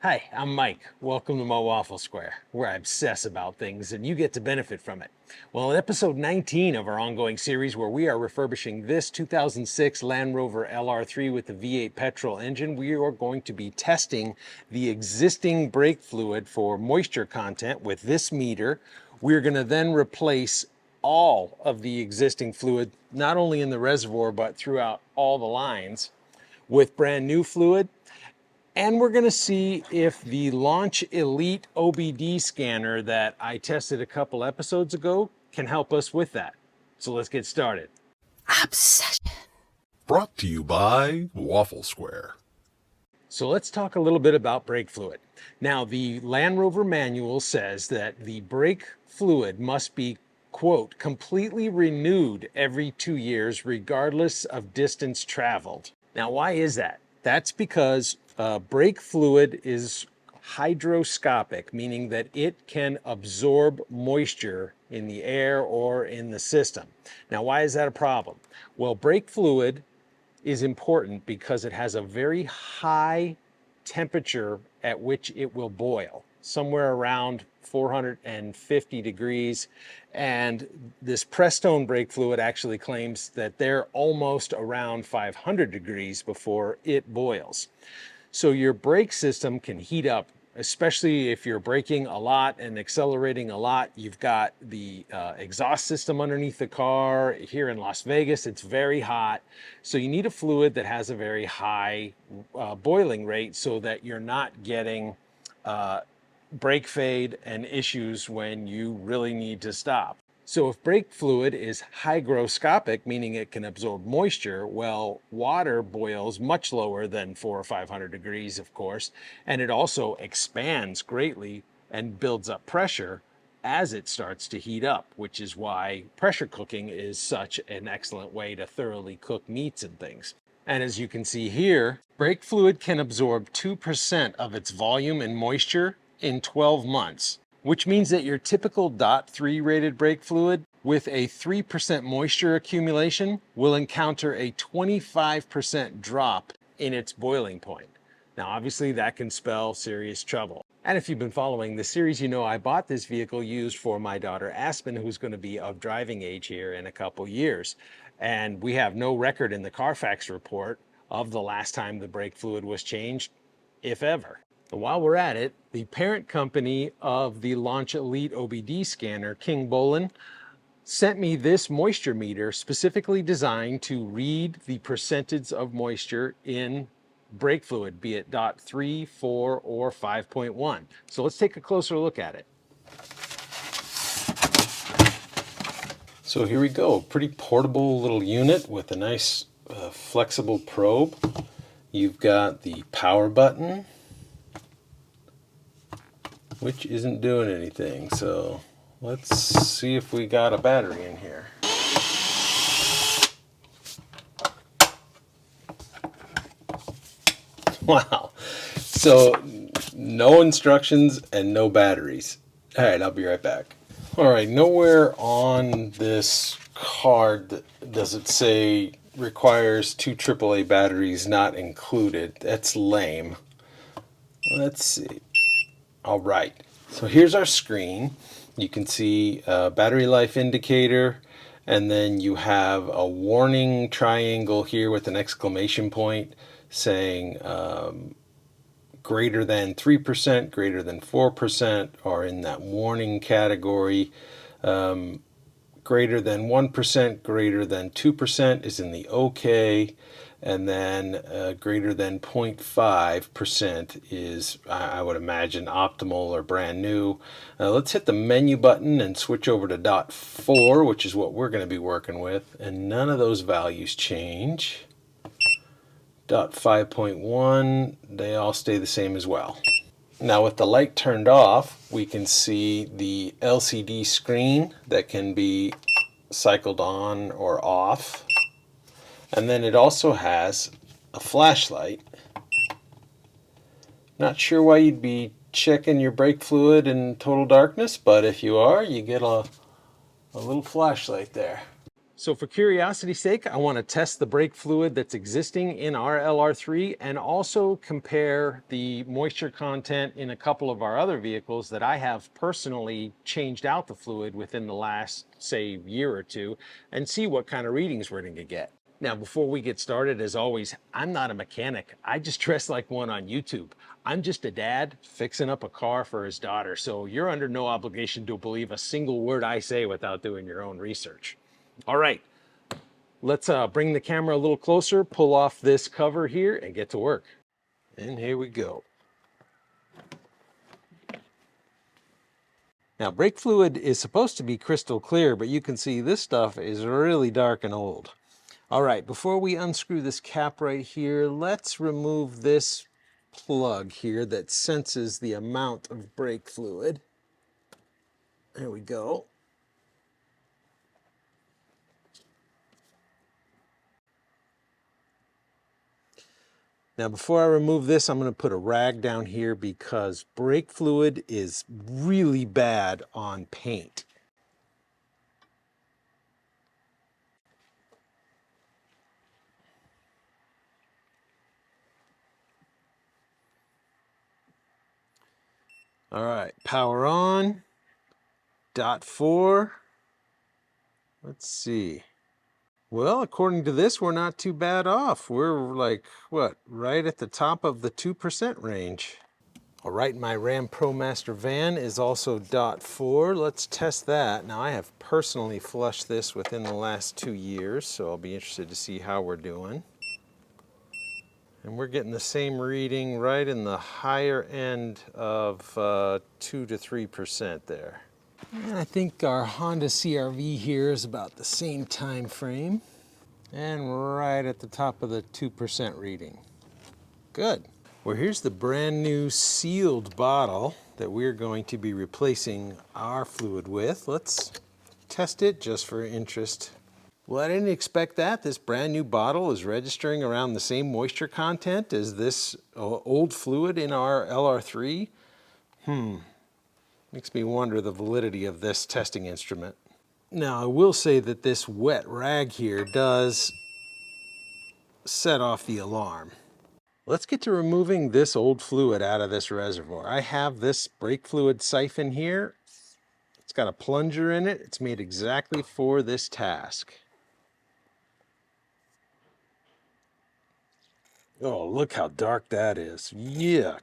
Hi, I'm Mike. Welcome to my Waffle Square, where I obsess about things and you get to benefit from it. Well, in episode 19 of our ongoing series, where we are refurbishing this 2006 Land Rover LR3 with the V8 petrol engine, we are going to be testing the existing brake fluid for moisture content with this meter. We're going to then replace all of the existing fluid, not only in the reservoir, but throughout all the lines, with brand new fluid. And we're going to see if the Launch Elite OBD scanner that I tested a couple episodes ago can help us with that. So let's get started. Obsession. Brought to you by Waffle Square. So let's talk a little bit about brake fluid. Now, the Land Rover manual says that the brake fluid must be, quote, completely renewed every 2 years, regardless of distance traveled. Now, why is that? That's because brake fluid is hydroscopic, meaning that it can absorb moisture in the air or in the system. Now, why is that a problem? Well, brake fluid is important because it has a very high temperature at which it will boil, somewhere around 450 degrees. And this Prestone brake fluid actually claims that they're almost around 500 degrees before it boils. So your brake system can heat up, especially if you're braking a lot and accelerating a lot. You've got the exhaust system underneath the car. Here in Las Vegas, it's very hot. So you need a fluid that has a very high boiling rate so that you're not getting brake fade and issues when you really need to stop. So if brake fluid is hygroscopic, meaning it can absorb moisture, well, water boils much lower than 400 or 500 degrees, of course, and it also expands greatly and builds up pressure as it starts to heat up, which is why pressure cooking is such an excellent way to thoroughly cook meats and things. And as you can see here, brake fluid can absorb 2% of its volume and moisture in 12 months. Which means that your typical DOT3 rated brake fluid with a 3% moisture accumulation will encounter a 25% drop in its boiling point. Now, obviously that can spell serious trouble. And if you've been following this series, you know I bought this vehicle used for my daughter Aspen, who's going to be of driving age here in a couple years. And we have no record in the Carfax report of the last time the brake fluid was changed, if ever. While we're at it, the parent company of the Launch Elite OBD scanner, King Bolin, sent me this moisture meter specifically designed to read the percentage of moisture in brake fluid, be it .3, 4, or 5.1. So let's take a closer look at it. So here we go, pretty portable little unit with a nice flexible probe. You've got the power button, which isn't doing anything. So let's see if we got a battery in here. Wow. So no instructions and no batteries. All right, I'll be right back. All right, nowhere on this card does it say requires 2 AAA batteries not included. That's lame. Let's see. All right, so here's our screen. You can see a battery life indicator, and then you have a warning triangle here with an exclamation point saying greater than 3%, greater than 4% are in that warning category. Greater than 1%, greater than 2% is in the OK. And then greater than 0.5% is, I would imagine, optimal or brand new. Let's hit the menu button and switch over to .4, which is what we're going to be working with. And none of those values change. .5.1, they all stay the same as well. Now with the light turned off, we can see the LCD screen that can be cycled on or off. And then it also has a flashlight. Not sure why you'd be checking your brake fluid in total darkness, but if you are, you get a little flashlight there. So for curiosity's sake, I want to test the brake fluid that's existing in our LR3 and also compare the moisture content in a couple of our other vehicles that I have personally changed out the fluid within the last, say, year or two, and see what kind of readings we're going to get. Now, before we get started, as always, I'm not a mechanic. I just dress like one on YouTube. I'm just a dad fixing up a car for his daughter, so you're under no obligation to believe a single word I say without doing your own research. All right, let's bring the camera a little closer, pull off this cover here, and get to work. And here we go. Now, brake fluid is supposed to be crystal clear, but you can see this stuff is really dark and old. All right, before we unscrew this cap right here, let's remove this plug here that senses the amount of brake fluid. There we go. Now, before I remove this, I'm going to put a rag down here because brake fluid is really bad on paint. All right, power on, .4. Let's see. Well, according to this, we're not too bad off. We're like, what, right at the top of the 2% range. All right, my Ram ProMaster van is also .4. Let's test that. Now, I have personally flushed this within the last 2 years, so I'll be interested to see how we're doing. And we're getting the same reading right in the higher end of 2 to 3% there. And I think our Honda CR-V here is about the same time frame and right at the top of the 2% reading. Good. Well, here's the brand new sealed bottle that we're going to be replacing our fluid with. Let's test it just for interest. Well, I didn't expect that. This brand new bottle is registering around the same moisture content as this old fluid in our LR3. Makes me wonder the validity of this testing instrument. Now, I will say that this wet rag here does set off the alarm. Let's get to removing this old fluid out of this reservoir. I have this brake fluid siphon here. It's got a plunger in it. It's made exactly for this task. Oh, look how dark that is. Yuck.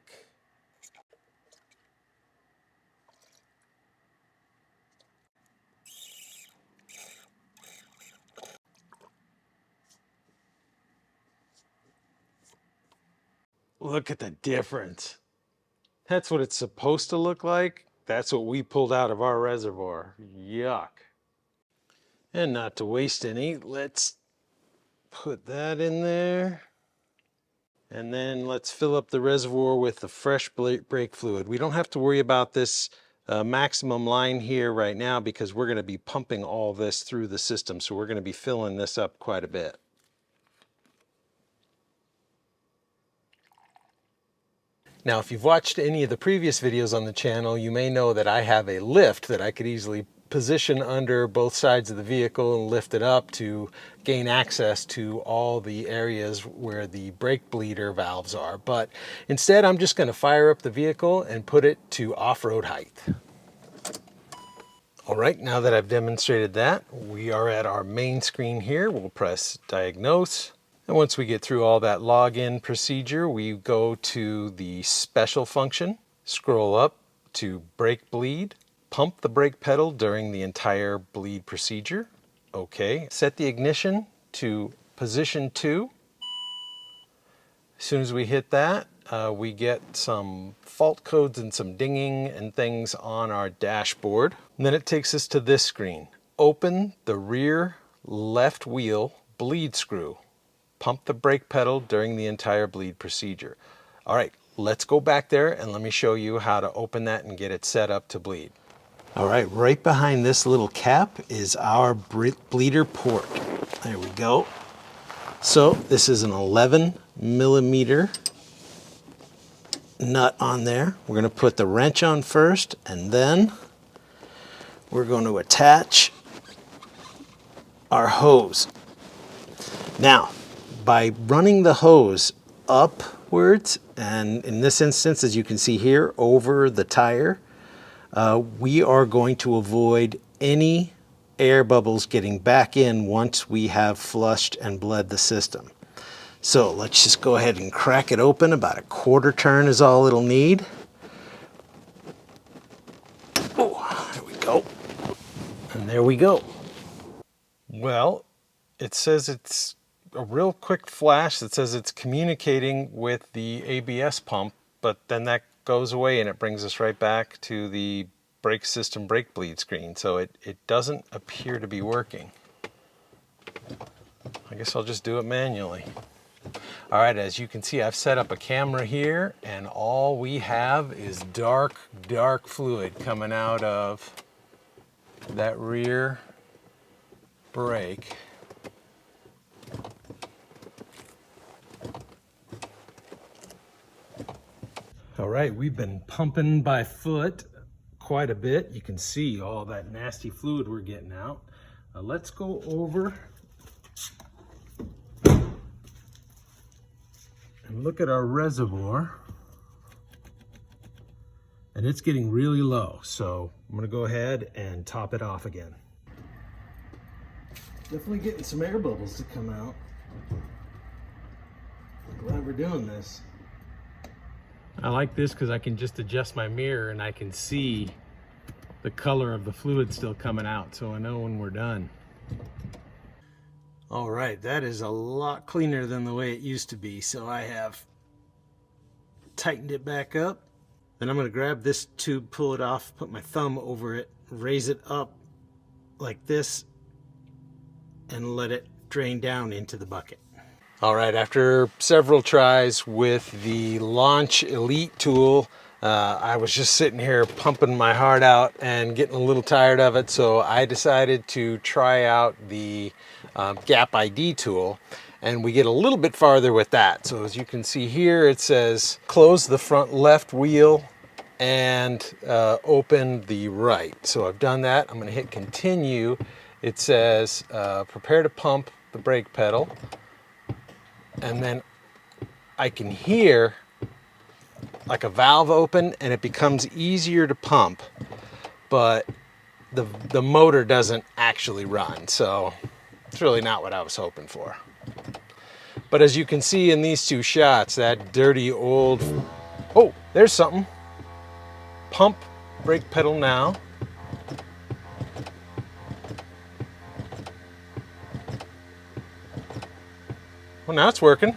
Look at the difference. That's what it's supposed to look like. That's what we pulled out of our reservoir. Yuck. And not to waste any, let's put that in there. And then let's fill up the reservoir with the fresh brake fluid. We don't have to worry about this maximum line here right now because we're going to be pumping all this through the system. So we're going to be filling this up quite a bit. Now, if you've watched any of the previous videos on the channel, you may know that I have a lift that I could easily position under both sides of the vehicle and lift it up to gain access to all the areas where the brake bleeder valves are. But instead, I'm just going to fire up the vehicle and put it to off-road height. All right, now that I've demonstrated that, we are at our main screen here. We'll press diagnose. And once we get through all that login procedure, we go to the special function, scroll up to brake bleed, pump the brake pedal during the entire bleed procedure. Okay, set the ignition to position 2. As soon as we hit that, we get some fault codes and some dinging and things on our dashboard. And then it takes us to this screen. Open the rear left wheel bleed screw. Pump the brake pedal during the entire bleed procedure. All right, let's go back there and let me show you how to open that and get it set up to bleed. All right, right behind this little cap is our bleeder port. There we go. So this is an 11 millimeter nut on there. We're going to put the wrench on first, and then we're going to attach our hose. Now, by running the hose upwards, and in this instance, as you can see here, over the tire, we are going to avoid any air bubbles getting back in once we have flushed and bled the system. So let's just go ahead and crack it open. About a quarter turn is all it'll need. Oh, there we go. And there we go. Well, it says it's a real quick flash that says it's communicating with the ABS pump, but then that goes away and it brings us right back to the brake system brake bleed screen. So it doesn't appear to be working. I guess I'll just do it manually. All right, as you can see, I've set up a camera here, and all we have is dark, dark fluid coming out of that rear brake. All right, we've been pumping by foot quite a bit. You can see all that nasty fluid we're getting out. Let's go over and look at our reservoir. And it's getting really low, so I'm gonna go ahead and top it off again. Definitely getting some air bubbles to come out. Glad we're doing this. I like this because I can just adjust my mirror and I can see the color of the fluid still coming out, so I know when we're done. All right, that is a lot cleaner than the way it used to be, so I have tightened it back up. Then I'm going to grab this tube, pull it off, put my thumb over it, raise it up like this, and let it drain down into the bucket. All right, after several tries with the Launch Elite tool, I was just sitting here pumping my heart out and getting a little tired of it, so I decided to try out the Gap ID tool, and we get a little bit farther with that. So as you can see here, it says close the front left wheel and open the right. So I've done that. I'm going to hit continue. It says prepare to pump the brake pedal. And then I can hear like a valve open and it becomes easier to pump, but the motor doesn't actually run. So it's really not what I was hoping for. But as you can see in these two shots, that dirty old, oh, there's something. Pump brake pedal now. Well, now it's working.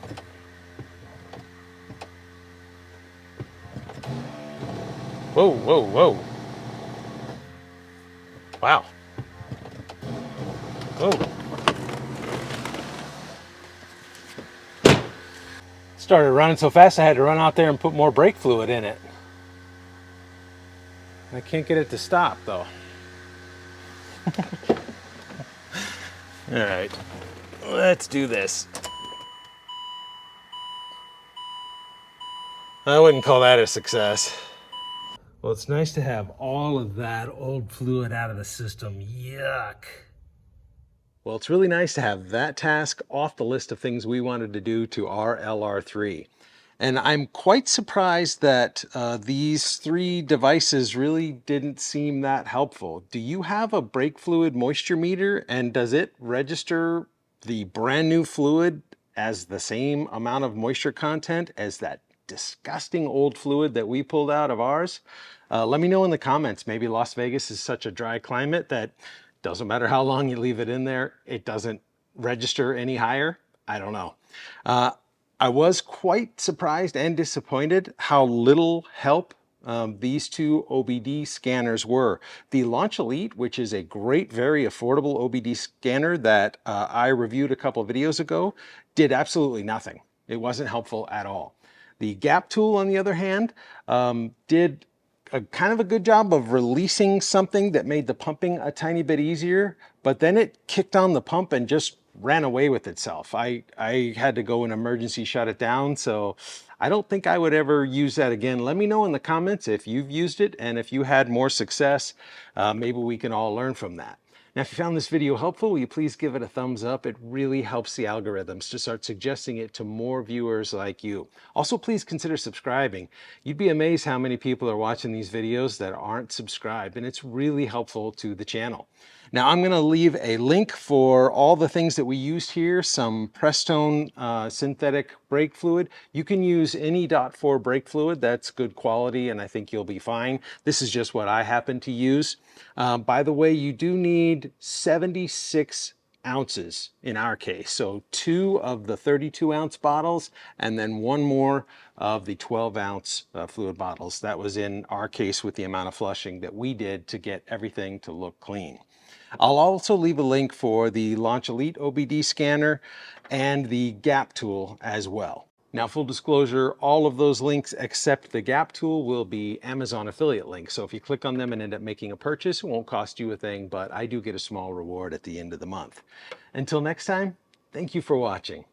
Whoa, whoa, whoa. Wow. Whoa. Started running so fast I had to run out there and put more brake fluid in it. I can't get it to stop though. All right, let's do this. I wouldn't call that a success. Well, it's nice to have all of that old fluid out of the system. Yuck. Well, it's really nice to have that task off the list of things we wanted to do to our LR3. And I'm quite surprised that these three devices really didn't seem that helpful. Do you have a brake fluid moisture meter, and does it register the brand new fluid as the same amount of moisture content as that disgusting old fluid that we pulled out of ours? Let me know in the comments. Maybe Las Vegas is such a dry climate that doesn't matter how long you leave it in there, it doesn't register any higher. I don't know. I was quite surprised and disappointed how little help these two OBD scanners were. The Launch Elite, which is a great, very affordable OBD scanner that I reviewed a couple of videos ago, did absolutely nothing. It wasn't helpful at all. The Gap tool, on the other hand, did a kind of a good job of releasing something that made the pumping a tiny bit easier, but then it kicked on the pump and just ran away with itself. I had to go and emergency shut it down, so I don't think I would ever use that again. Let me know in the comments if you've used it and if you had more success. Maybe we can all learn from that. Now, if you found this video helpful, will you please give it a thumbs up? It really helps the algorithms to start suggesting it to more viewers like you. Also, please consider subscribing. You'd be amazed how many people are watching these videos that aren't subscribed, and it's really helpful to the channel. Now, I'm going to leave a link for all the things that we used here, some Prestone synthetic brake fluid. You can use any .4 brake fluid. That's good quality, and I think you'll be fine. This is just what I happen to use. By the way, you do need 76 ounces in our case. So 2 of the 32-ounce bottles and then 1 more of the 12-ounce fluid bottles. That was in our case with the amount of flushing that we did to get everything to look clean. I'll also leave a link for the Launch Elite OBD scanner and the gap tool as well. Now, full disclosure, all of those links except the gap tool will be Amazon affiliate links. So if you click on them and end up making a purchase, it won't cost you a thing, but I do get a small reward at the end of the month. Until next time, thank you for watching.